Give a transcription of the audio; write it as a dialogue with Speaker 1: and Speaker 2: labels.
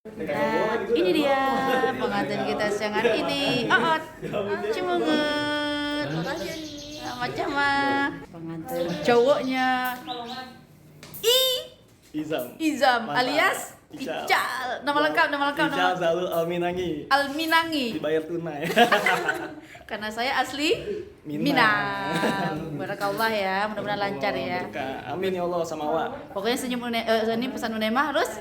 Speaker 1: Nah, ini dia pengantin kita siang hari ini. Oot, cimungut. Macam mah pengantin cowoknya. Izam
Speaker 2: Mantap.
Speaker 1: alias
Speaker 2: Ical.
Speaker 1: Ical. Nama lengkap.
Speaker 2: Ical Zalul Alminangi.
Speaker 1: Alminangi.
Speaker 2: Dibayar tunai.
Speaker 1: Karena saya asli
Speaker 2: Minang.
Speaker 1: Minang. Barakallah ya, mudah-mudahan lancar ya.
Speaker 2: Berkah. Amin ya Allah sama wa.
Speaker 1: Pokoknya senyum ini pesan Unemah harus